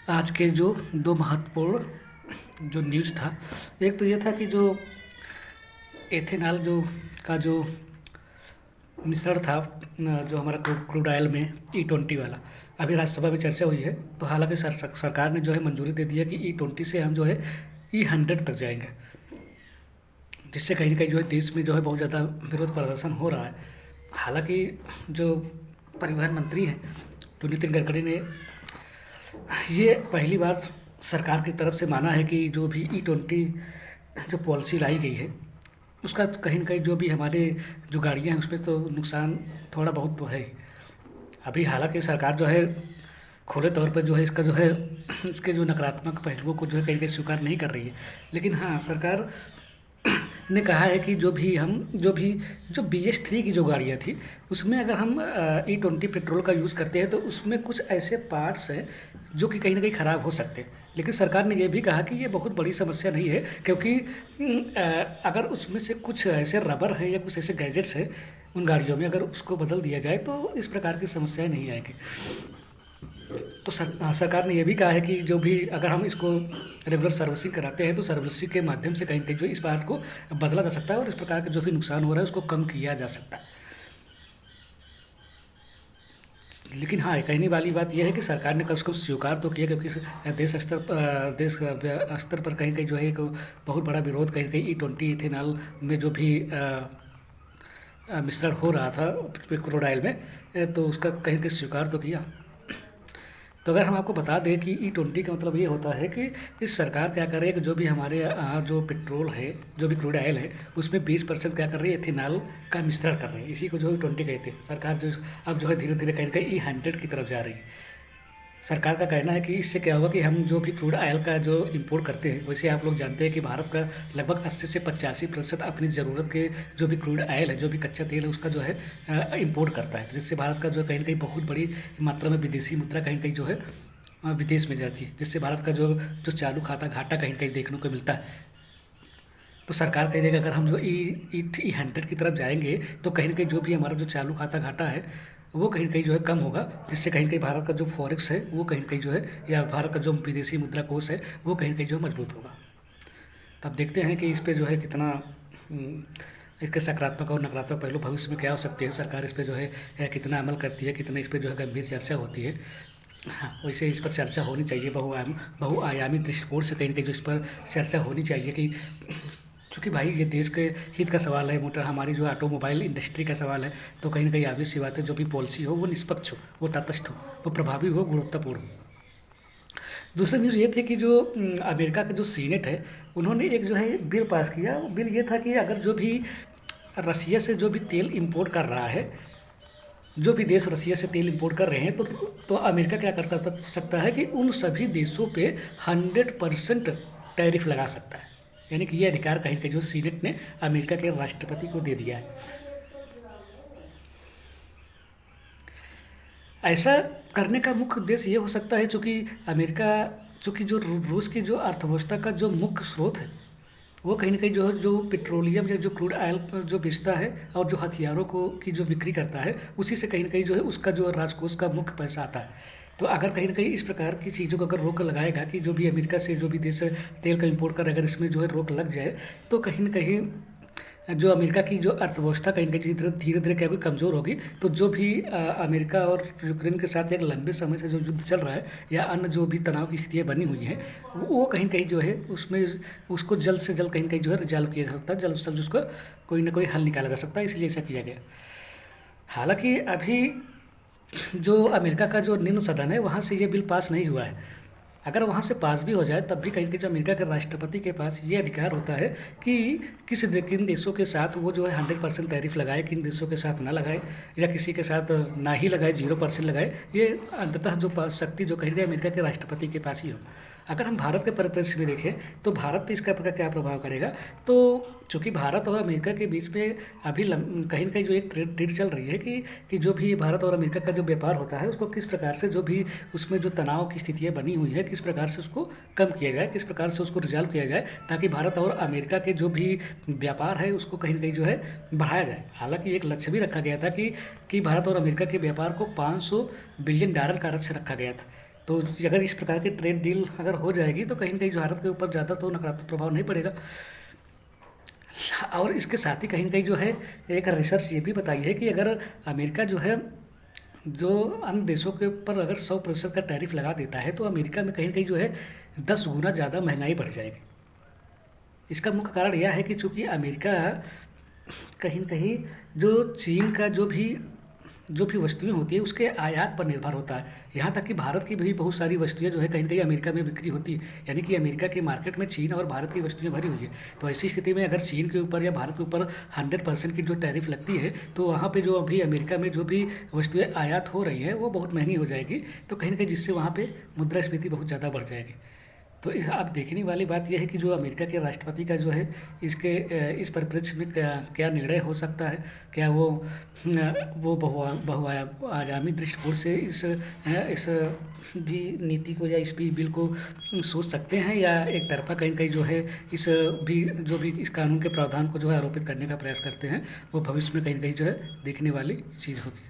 आज के जो दो महत्वपूर्ण जो न्यूज़ था, एक तो ये था कि जो एथेनॉल जो मिश्रण था जो हमारा क्रूड ऑयल में E20 वाला, अभी राज्यसभा में चर्चा हुई है। तो हालांकि सरकार ने जो है मंजूरी दे दी है कि E20 से हम जो है E100 तक जाएंगे, जिससे कहीं ना कहीं जो है देश में जो है बहुत ज़्यादा विरोध प्रदर्शन हो रहा है। हालांकि जो परिवहन मंत्री हैं, जो नितिन गडकरी ने ये पहली बार सरकार की तरफ से माना है कि जो भी E20 जो पॉलिसी लाई गई है, उसका कहीं न कहीं जो भी हमारे जो गाड़ियाँ हैं उसमें तो नुकसान थोड़ा बहुत तो है ही। अभी हालांकि सरकार जो है खुले तौर पर जो है इसका जो है इसके जो नकारात्मक पहलुओं को जो है कहीं न कहीं स्वीकार नहीं कर रही है। लेकिन हाँ, सरकार ने कहा है कि जो BS3 की जो गाड़ियाँ थी, उसमें अगर हम E20 पेट्रोल का यूज़ करते हैं तो उसमें कुछ ऐसे पार्ट्स हैं जो कि कहीं न कहीं ख़राब हो सकते हैं। लेकिन सरकार ने ये भी कहा कि ये बहुत बड़ी समस्या नहीं है, क्योंकि अगर उसमें से कुछ ऐसे रबर है या कुछ ऐसे गैजेट्स हैं उन गाड़ियों में, अगर उसको बदल दिया जाए तो इस प्रकार की समस्याएँ नहीं आएगी। तो सरकार ने ये भी कहा है कि जो भी अगर हम इसको रेगुलर सर्विसिंग कराते हैं तो सर्विसिंग के माध्यम से कहीं न कहीं जो इस बात को बदला जा सकता है और इस प्रकार का जो भी नुकसान हो रहा है उसको कम किया जा सकता है। लेकिन हाँ, कहने वाली बात यह है कि सरकार ने कम से कम स्वीकार तो किया, क्योंकि देश स्तर पर कहीं-कहीं जो है एक बहुत बड़ा विरोध कहीं न कहीं E20 इथेनॉल में जो भी मिश्रण हो रहा था क्रूड ऑयल में, तो उसका कहीं न कहीं स्वीकार तो किया। तो अगर हम आपको बता दें कि E20 का मतलब ये होता है कि इस सरकार क्या कर रही है कि जो भी हमारे जो पेट्रोल है, जो भी क्रूड ऑयल है, उसमें 20% क्या कर रही है, एथेनॉल का मिश्रण कर रही है। इसी को जो E20 कहते हैं। सरकार जो अब जो है धीरे-धीरे कहीं न कहीं E100 की तरफ जा रही है। सरकार का कहना है कि इससे क्या होगा कि हम जो भी क्रूड ऑयल का जो इम्पोर्ट करते हैं, वैसे आप लोग जानते हैं कि भारत का लगभग 80 से 85% अपनी ज़रूरत के जो भी क्रूड ऑयल है, जो भी कच्चा तेल है, उसका जो है इम्पोर्ट करता है, जिससे भारत का जो कहीं न कहीं बहुत बड़ी मात्रा में विदेशी मुद्रा कहीं न कहीं जो है विदेश में जाती है, जिससे भारत का जो चालू खाता घाटा कहीं न कहीं देखने को मिलता है। तो सरकार कह रही है कि अगर हम जो E100 की तरफ जाएंगे तो कहीं न कहीं जो भी हमारा जो चालू खाता घाटा है वो कहीं न कहीं जो है कम होगा, जिससे कहीं न कहीं भारत का जो फॉरेक्स है वो कहीं न कहीं जो है, या भारत का जो विदेशी मुद्रा कोष है वो कहीं न कहीं जो मजबूत होगा। तो अब देखते हैं कि इस पे जो है कितना इसके सकारात्मक और नकारात्मक पहलू भविष्य में क्या हो सकते हैं। सरकार इस पे जो है कितना अमल करती है, कितना इस पे जो है गंभीर चर्चा होती है। हाँ, वैसे इस पर चर्चा होनी चाहिए, बहुआयामी दृष्टिकोण से कहीं न कहीं जो इस पर चर्चा होनी चाहिए कि चूँकि भाई ये देश के हित का सवाल है, मोटर हमारी जो ऑटोमोबाइल इंडस्ट्री का सवाल है, तो कहीं न कहीं ऑब्वियस सी बात है जो भी पॉलिसी हो वो निष्पक्ष हो, वो तटस्थ हो, वो प्रभावी हो, गुणवत्तापूर्ण हो। दूसरी न्यूज़ ये थी कि जो अमेरिका का जो सीनेट है, उन्होंने एक जो है बिल पास किया। वो बिल ये था कि अगर जो भी रसिया से जो भी तेल इम्पोर्ट कर रहा है, जो भी देश रसिया से तेल इम्पोर्ट कर रहे हैं, तो अमेरिका क्या कर सकता है कि उन सभी देशों पे 100% टैरिफ लगा सकता है। यानी कि ये अधिकार कहीं के जो सीनेट ने अमेरिका के राष्ट्रपति को दे दिया है। ऐसा करने का मुख्य उद्देश्य ये हो सकता है चूँकि जो रूस की जो अर्थव्यवस्था का जो मुख्य स्रोत है, वो कहीं न कहीं जो पेट्रोलियम या जो क्रूड ऑयल जो बेचता है और जो हथियारों की जो बिक्री करता है, उसी से कहीं न कहीं जो है उसका जो राजकोष का मुख्य पैसा आता है। तो अगर कहीं न कहीं इस प्रकार की चीज़ों को अगर रोक लगाएगा कि जो भी अमेरिका से जो भी देश तेल का इम्पोर्ट कर रहा है, अगर इसमें जो है रोक लग जाए, तो कहीं न कहीं जो अमेरिका की जो अर्थव्यवस्था कहीं न कहीं धीरे-धीरे क्या होगी, कमज़ोर होगी। तो जो भी अमेरिका और यूक्रेन के साथ एक लंबे समय से जो युद्ध चल रहा है या अन्य जो भी तनाव की स्थितियाँ बनी हुई हैं, वो कहीं न कहीं जो है उसमें उसको जल्द से जल्द कहीं न कहीं जो है रिज़ॉल्व किया जा सकता है, जल्द से जल्द उसका कोई न कोई हल निकाला जा सकता है, इसलिए ऐसा किया गया। हालाँकि अभी जो अमेरिका का जो निम्न सदन है, वहाँ से ये बिल पास नहीं हुआ है। अगर वहाँ से पास भी हो जाए तब भी कहीं न कहीं जो अमेरिका के राष्ट्रपति के पास ये अधिकार होता है कि किन देशों के साथ वो जो है 100% टैरिफ लगाए, किन देशों के साथ ना लगाए, या किसी के साथ ना ही लगाए, 0% लगाए। ये अंततः जो शक्ति जो कहीं न कहीं अमेरिका के राष्ट्रपति के पास ही हो। अगर हम भारत के परिप्रेक्ष्य में देखें तो भारत पे इसका क्या प्रभाव करेगा, तो चूँकि भारत और अमेरिका के बीच में अभी कहीं न कहीं जो एक ट्रेड चल रही है कि जो भी भारत और अमेरिका का जो व्यापार होता है उसको किस प्रकार से जो भी उसमें जो तनाव की स्थितियाँ बनी हुई है, किस प्रकार से उसको कम किया जाए, किस प्रकार से उसको रिज़ॉल्व किया जाए, ताकि भारत और अमेरिका के जो भी व्यापार है उसको कहीं न कहीं जो है बढ़ाया जाए। हालाँकि एक लक्ष्य भी रखा गया था कि भारत और अमेरिका के व्यापार को $500 बिलियन का लक्ष्य रखा गया था। तो अगर इस प्रकार की ट्रेड डील अगर हो जाएगी तो कहीं न कहीं जो भारत के ऊपर ज़्यादा तो नकारात्मक प्रभाव नहीं पड़ेगा। और इसके साथ ही कहीं न कहीं जो है एक रिसर्च ये भी बताई है कि अगर अमेरिका जो है जो अन्य देशों के ऊपर अगर 100% का टैरिफ लगा देता है तो अमेरिका में कहीं न कहीं जो है 10 गुना ज़्यादा महंगाई बढ़ जाएगी। इसका मुख्य कारण यह है कि चूँकि अमेरिका कहीं न कहीं जो चीन का जो भी वस्तुएँ होती हैं उसके आयात पर निर्भर होता है। यहाँ तक कि भारत की भी बहुत सारी वस्तुएँ जो है कहीं न कहीं अमेरिका में बिक्री होती है। यानी कि अमेरिका के मार्केट में चीन और भारत की वस्तुएँ भरी हुई है। तो ऐसी स्थिति में अगर चीन के ऊपर या भारत के ऊपर 100% की जो टैरिफ लगती है तो वहाँ पे जो अभी अमेरिका में जो भी वस्तुएँ आयात हो रही हैं वो बहुत महंगी हो जाएगी। तो कहीं न कहीं जिससे वहाँ पे मुद्रास्फीति बहुत ज़्यादा बढ़ जाएगी। तो अब देखने वाली बात यह है कि जो अमेरिका के राष्ट्रपति का जो है इस परिप्रेक्ष्य में क्या क्या निर्णय हो सकता है। क्या वो बहुआयामी दृष्टिकोण से इस भी नीति को या इस भी बिल को सोच सकते हैं या एक तरफ़ा कहीं न कहीं जो है जो भी इस कानून के प्रावधान को जो है आरोपित करने का प्रयास करते हैं, वो भविष्य में कहीं न कहीं जो है देखने वाली चीज़ होगी।